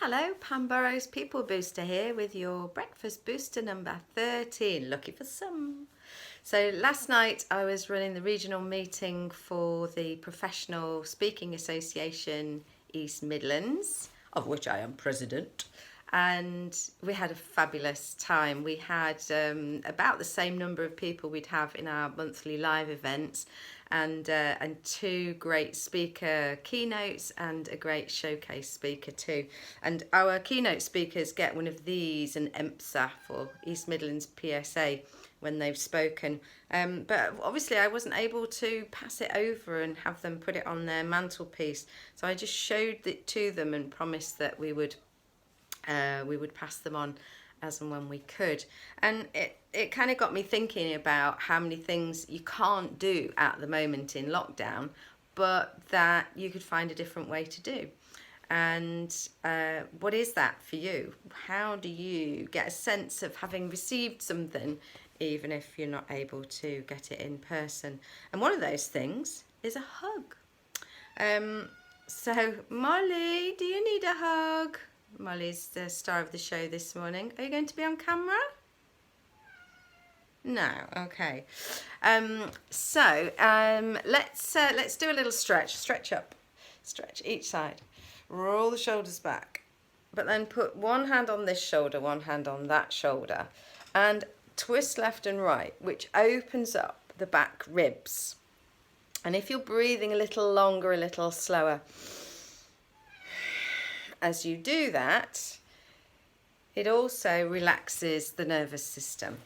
Hello, Pam Burrows People Booster here with your breakfast booster number 13. Lucky for some. So last night I was running the regional meeting for the Professional Speaking Association East Midlands, of which I am president. And we had a fabulous time. We had about the same number of people we'd have in our monthly live events, and two great speaker keynotes and a great showcase speaker too. And our keynote speakers get one of these, an EMPSA for East Midlands PSA, when they've spoken. But obviously I wasn't able to pass it over and have them put it on their mantelpiece. So I just showed it to them and promised that we would pass them on as and when we could. And it kind of got me thinking about how many things you can't do at the moment in lockdown, but that you could find a different way to do. And what is that for you? How do you get a sense of having received something, even if you're not able to get it in person? And one of those things is a hug. So Molly, do you need a hug? Molly's the star of the show this morning. Are you going to be on camera? No, okay. Let's do a little stretch. Stretch up, stretch each side. Roll the shoulders back, but then put one hand on this shoulder, one hand on that shoulder, and twist left and right, which opens up the back ribs. And if you're breathing a little longer, a little slower, as you do that, it also relaxes the nervous system.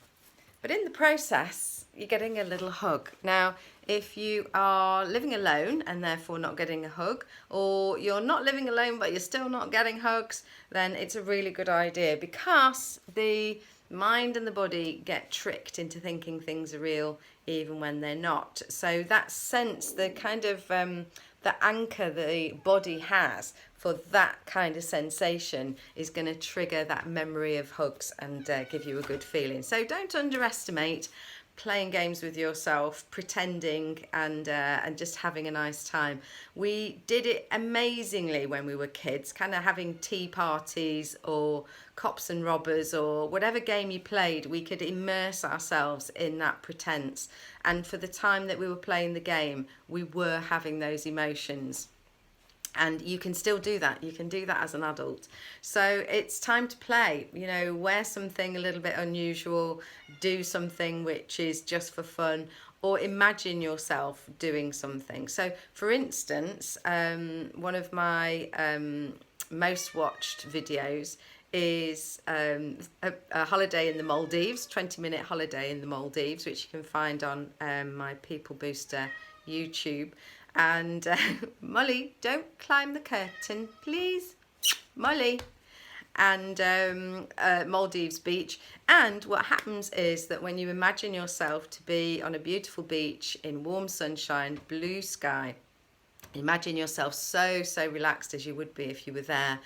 But in the process, you're getting a little hug. Now, if you are living alone and therefore not getting a hug, or you're not living alone but you're still not getting hugs, then it's a really good idea, because the mind and the body get tricked into thinking things are real even when they're not. So that sense, the kind of the anchor the body has for that kind of sensation is going to trigger that memory of hugs and give you a good feeling. So don't underestimate playing games with yourself, pretending and just having a nice time. We did it amazingly when we were kids, kind of having tea parties or cops and robbers or whatever game you played. We could immerse ourselves in that pretense, and for the time that we were playing the game, we were having those emotions. And you can still do that. You can do that as an adult. So it's time to play. You know, wear something a little bit unusual, do something which is just for fun, or imagine yourself doing something. So, for instance, one of my most watched videos is a holiday in the Maldives, 20-minute holiday in the Maldives, which you can find on my People Booster YouTube. And Molly, don't climb the curtain, please. Molly. And Maldives beach. And what happens is that when you imagine yourself to be on a beautiful beach in warm sunshine, blue sky, imagine yourself so relaxed as you would be if you were there.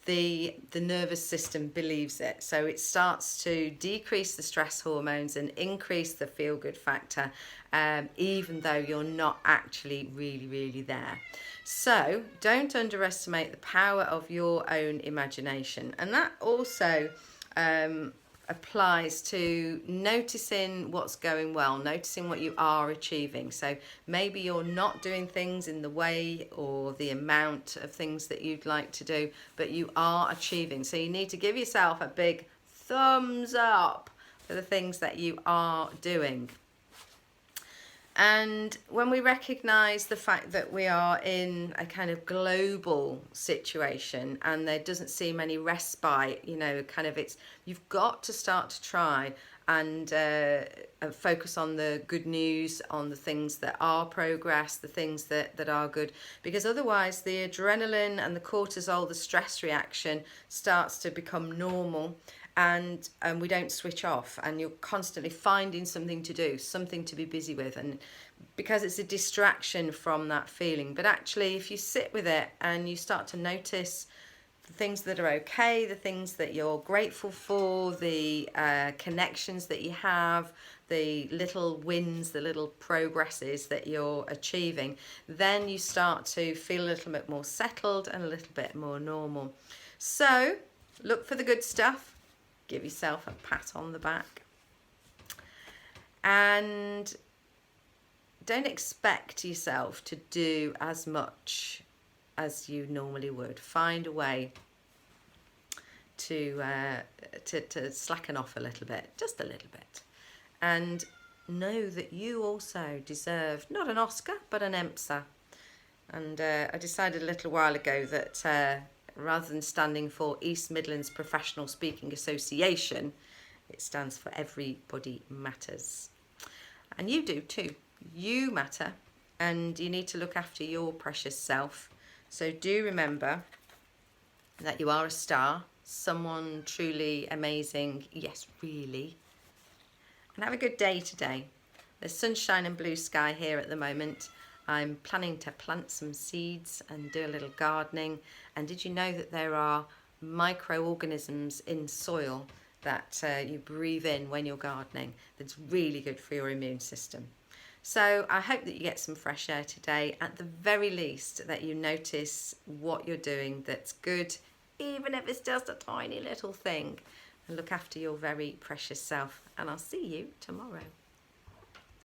The nervous system believes it. So it starts to decrease the stress hormones and increase the feel-good factor, even though you're not actually really there. So don't underestimate the power of your own imagination. And that also applies to noticing what's going well, noticing what you are achieving. So maybe you're not doing things in the way or the amount of things that you'd like to do, but you are achieving. So you need to give yourself a big thumbs up for the things that you are doing. And when we recognise the fact that we are in a kind of global situation and there doesn't seem any respite, you know, kind of you've got to start to try and focus on the good news, on the things that are progress, the things that are good, because otherwise the adrenaline and the cortisol, the stress reaction, starts to become normal. And we don't switch off, and you're constantly finding something to do, something to be busy with, and because it's a distraction from that feeling. But actually, if you sit with it and you start to notice the things that are okay, the things that you're grateful for, the connections that you have, the little wins, the little progresses that you're achieving, then you start to feel a little bit more settled and a little bit more normal. So look for the good stuff, give yourself a pat on the back, and don't expect yourself to do as much as you normally would. Find a way to slacken off a little bit, just a little bit, and know that you also deserve not an Oscar but an EMPSA. And I decided a little while ago that rather than standing for East Midlands Professional Speaking Association, it stands for Everybody Matters. And you do too. You matter, and you need to look after your precious self. So do remember that you are a star, someone truly amazing, yes, really. And have a good day today. There's sunshine and blue sky here at the moment. I'm planning to plant some seeds and do a little gardening. And did you know that there are microorganisms in soil that you breathe in when you're gardening? That's really good for your immune system. So I hope that you get some fresh air today. At the very least, that you notice what you're doing that's good, even if it's just a tiny little thing. And look after your very precious self. And I'll see you tomorrow.